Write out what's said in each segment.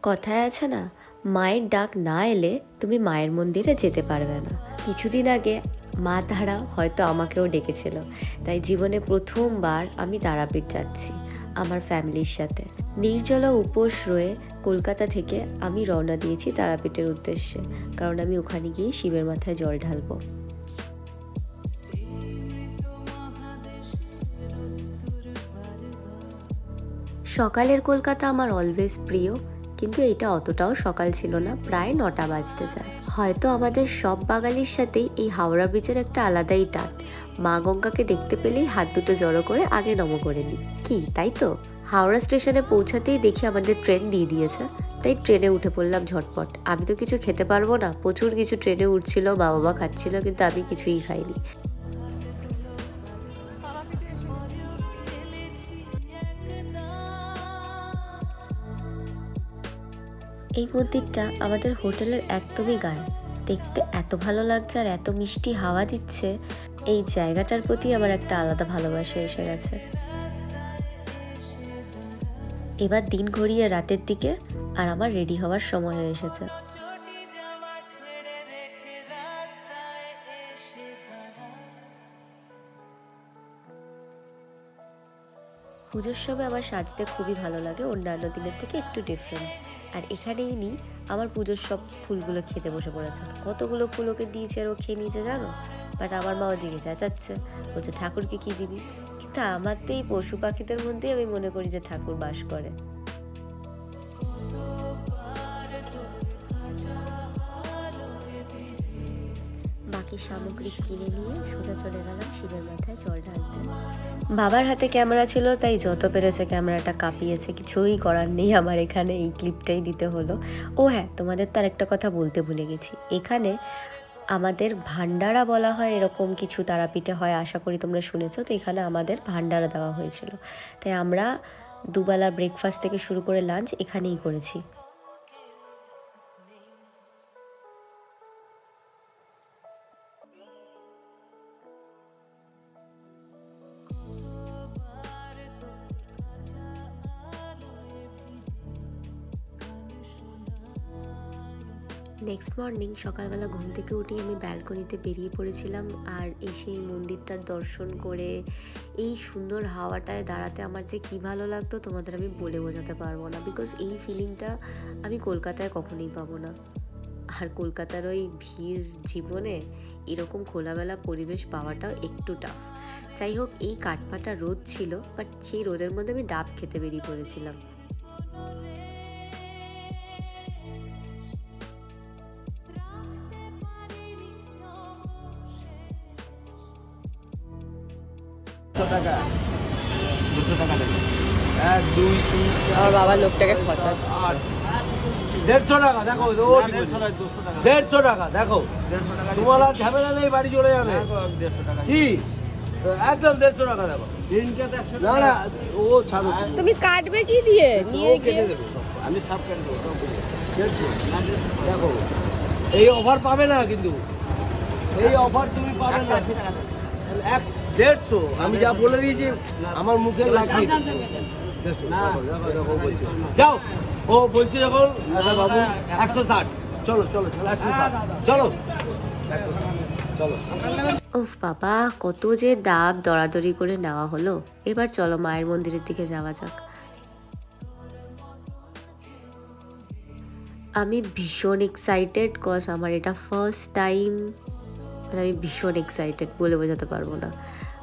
কথায় আছে না, মায়ের ডাক না এলে তুমি মায়ের মন্দিরে যেতে পারবে না। কিছুদিন আগে মা তারা হয়তো আমাকেও ডেকেছিল, তাই জীবনে প্রথমবার আমি তারাপীঠ যাচ্ছি আমার ফ্যামিলির সাথে। নির্জলা উপোস রয়ে কলকাতা থেকে আমি রওনা দিয়েছি তারাপীঠের উদ্দেশ্যে, কারণ আমি ওখানে গিয়ে শিবের মাথায় জল ঢালবো। সকালের কলকাতা আমার অলওয়েজ প্রিয়, কিন্তু এটা অতটাও সকাল ছিল না, প্রায় 9টা বাজতে যায়। হয়তো আমাদের সব বাঙালির সাথেই এই হাওড়া ব্রিজের একটা আলাদাই টান। মা গঙ্গাকে দেখতে পেলেই হাত দুটো জড়ো করে আগে নম করে নিই, কি তাই তো? হাওড়া স্টেশনে পৌঁছাতেই দেখি আমাদের ট্রেন দিয়ে দিয়েছে, তাই ট্রেনে উঠে পড়লাম ঝটপট। আমি তো কিছু খেতে পারবো না, প্রচুর কিছু ট্রেনে উঠছিল, মা বাবা খাচ্ছিল, কিন্তু আমি কিছুই খাইনি। এই মন্দিরটা আমাদের হোটেলের একদমই গায়ে, দেখতে এত ভালো লাগছে আর এত মিষ্টি হাওয়া দিচ্ছে, এই জায়গাটার প্রতি আমার একটা আলাদা ভালোবাসা এসে গেছে। এবার দিন ঘড়িয়ে রাতের দিকে, আর আমার রেডি হওয়ার সময় হয়ে এসেছে। পুজোর সময় আমার সাজতে খুবই ভালো লাগে, অন্যান্য দিনের থেকে একটু ডিফারেন্ট। আর এখানেই নিই আমার পুজোর সব ফুলগুলো খেতে বসে পড়েছে। কতগুলো ফুল ওকে দিয়েছে আর ও খেয়ে নিয়েছে জানো, বাট আমার মা ওদিকে চেঁচাচ্ছে, বলছে ঠাকুরকে কি দিবি। কিন্তু আমার তো এই পশু পাখিদের মধ্যেই আমি মনে করি যে ঠাকুর বাস করে। বাকি সামগ্রী কিনে নিয়ে সোজা চলে গেলাম শিবের মাথায় জল ঢালতে। বাবার হাতে ক্যামেরা ছিল, তাই যত পেরেছে ক্যামেরাটা কাঁপিয়েছে, কিছুই করার নেই, আমার এখানে এই ক্লিপটাই দিতে হলো। ও হ্যাঁ, তোমাদের তার একটা কথা বলতে ভুলে গেছি, এখানে আমাদের ভান্ডারা বলা হয়, এরকম কিছু তারাপীঠে হয়, আশা করি তোমরা শুনেছো। তো এখানে আমাদের ভান্ডারা দেওয়া হয়েছিল, তাই আমরা দুবেলা ব্রেকফাস্ট থেকে শুরু করে লাঞ্চ এখানেই করেছি। নেক্সট মর্নিং সকালবেলা ঘুম থেকে উঠেই আমি ব্যালকনিতে বেরিয়ে পড়েছিলাম, আর এসে এই মন্দিরটার দর্শন করে এই সুন্দর হাওয়াটায় দাঁড়াতে আমার যে কী ভালো লাগতো তোমাদের আমি বলে বোঝাতে পারবো না। বিকজ এই ফিলিংটা আমি কলকাতায় কখনোই পাবো না। আর কলকাতার ওই ভিড় জীবনে এরকম খোলামেলা পরিবেশ পাওয়াটাও একটু টাফ। যাই হোক, এই কাঠফাটা রোদ ছিল, বাট সেই রোদের মধ্যে আমি ডাব খেতে বেরিয়ে পড়েছিলাম। আমার বাবার লোকটাকে খরচা 150 টাকা দেখো, 150 টাকা দেখো, তোমার আর ঝামেলা নেই, বাড়ি চলে যাবে। কি একদম 150 টাকা দেখো, না না ও ছাড়ো, তুমি কাটবে কি দিয়ে নিয়ে গিয়ে আমি সব কেটে দেবো। দেখো এই অফার পাবে না, কিন্তু এই অফার তুমি পাবে না। 150 আমি যা বলে দিয়েছি, আমার মুখে লাগবে। যাও, ও বলছে যখন বাবু 160, চলো চলো 160, চলো চলো। উফ বাবা, কত যে ডাব দরাদরি করে নেওয়া হলো। এবার চলো মায়ের মন্দিরের দিকে যাওয়া যাক। আমি ভীষণ এক্সাইটেড, কজ আমার এটা ফার্স্ট টাইম, মানে আমি ভীষণ এক্সাইটেড, বলে বোঝাতে পারবো না।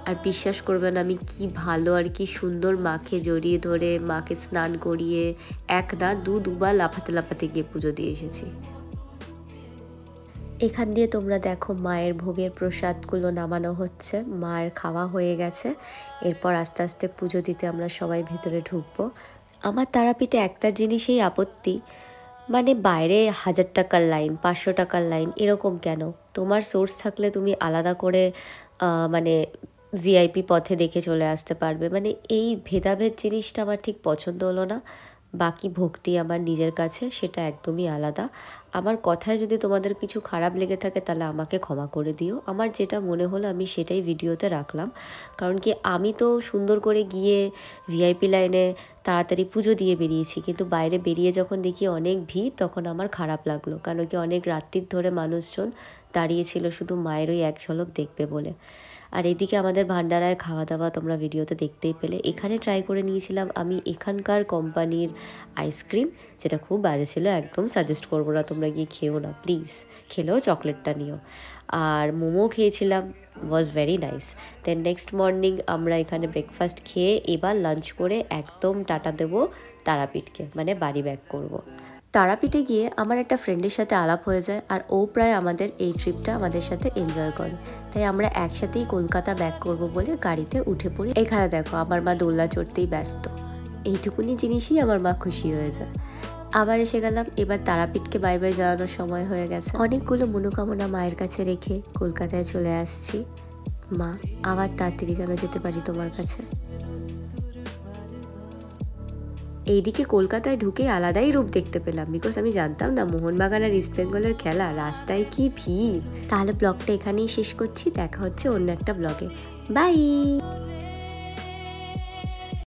আর বিশ্বাস করবেন আমি কি ভালো আর কি সুন্দর মাকে জড়িয়ে ধরে, মাকে স্নান করিয়ে এক না দুবার লাফাতে লাফাতে গিয়ে পুজো দিয়ে এসেছি। এখান দিয়ে তোমরা দেখো মায়ের ভোগের প্রসাদগুলো নামানো হচ্ছে, মায়ের খাওয়া হয়ে গেছে। এরপর আস্তে আস্তে পুজো দিতে আমরা সবাই ভেতরে ঢুকবো। আমার তারাপীঠে একটা জিনিসেই আপত্তি, মানে বাইরে 1000 টাকার লাইন, 500 টাকার লাইন, এরকম কেন? তোমার সোর্স থাকলে তুমি আলাদা করে মানে ভিআইপি পথে দেখে চলে আসতে পারবে। মানে এই ভেদাভেদ জিনিসটা আমার ঠিক পছন্দ হলো না। বাকি ভক্তি আমার নিজের কাছে, সেটা একদমই আলাদা। আমার কথায় যদি তোমাদের কিছু খারাপ লেগে থাকে তাহলে আমাকে ক্ষমা করে দিও। আমার যেটা মনে হলো আমি সেটাই ভিডিওতে রাখলাম। কারণ কি, আমি তো সুন্দর করে গিয়ে ভিআইপি লাইনে তাড়াতাড়ি পুজো দিয়ে বেরিয়েছি, কিন্তু বাইরে বেরিয়ে যখন দেখি অনেক ভিড়, তখন আমার খারাপ লাগলো। কারণ কি, অনেক রাত্রির ধরে মানুষজন দাঁড়িয়েছিল শুধু মায়ের ওই এক ঝলক দেখবে বলে। আর এদিকে আমাদের ভান্ডারায় খাওয়া দাওয়া তোমরা ভিডিওতে দেখতেই পেলে। এখানে ট্রাই করে নিয়েছিলাম আমি এখানকার কোম্পানির আইসক্রিম, যেটা খুব বাজে ছিল, একদম সাজেস্ট করবো না, তোমরা গিয়ে খেও না প্লিজ। খেলেও চকলেটটা নিও। আর মোমো খেয়েছিলাম, was very nice. Then next morning আমরা এখানে ব্রেকফাস্ট খেয়ে এবার লাঞ্চ করে একদম টাটা দেবো তারাপীঠকে, মানে বাড়ি ব্যাক করব। তারাপীঠে গিয়ে আমার একটা ফ্রেন্ডের সাথে আলাপ হয়ে যায়, আর ও প্রায় আমাদের এই ট্রিপটা আমাদের সাথে এনজয় করে। তাই আমরা একসাথেই কলকাতা ব্যাক করব বলে গাড়িতে উঠে পড়ি। এখানে দেখো আমার মা দোলনা চড়তেই ব্যস্ত। এইটুকুনি জিনিসই আমার মা খুশি হয়ে যায়। আবার এসে গেলাম, এবার তারাপীঠকে বাই বাই জানানোর সময় হয়ে গেছে। অনেকগুলো মনোকামনা মায়ের কাছে রেখে কলকাতায় চলে আসছি। মা, আবার তাড়াতাড়ি যেন যেতে পারি তোমার কাছে। এইদিকে কলকাতায় ঢুকে আলাদাই রূপ দেখতে পেলাম, বিকজ আমি জানতাম না মোহনবাগান আর ইস্ট বেঙ্গলের খেলা, রাস্তায় কি ভিড়। তাহলে ব্লগটা এখানেই শেষ করছি, দেখা হচ্ছে অন্য একটা ব্লগে। বাই।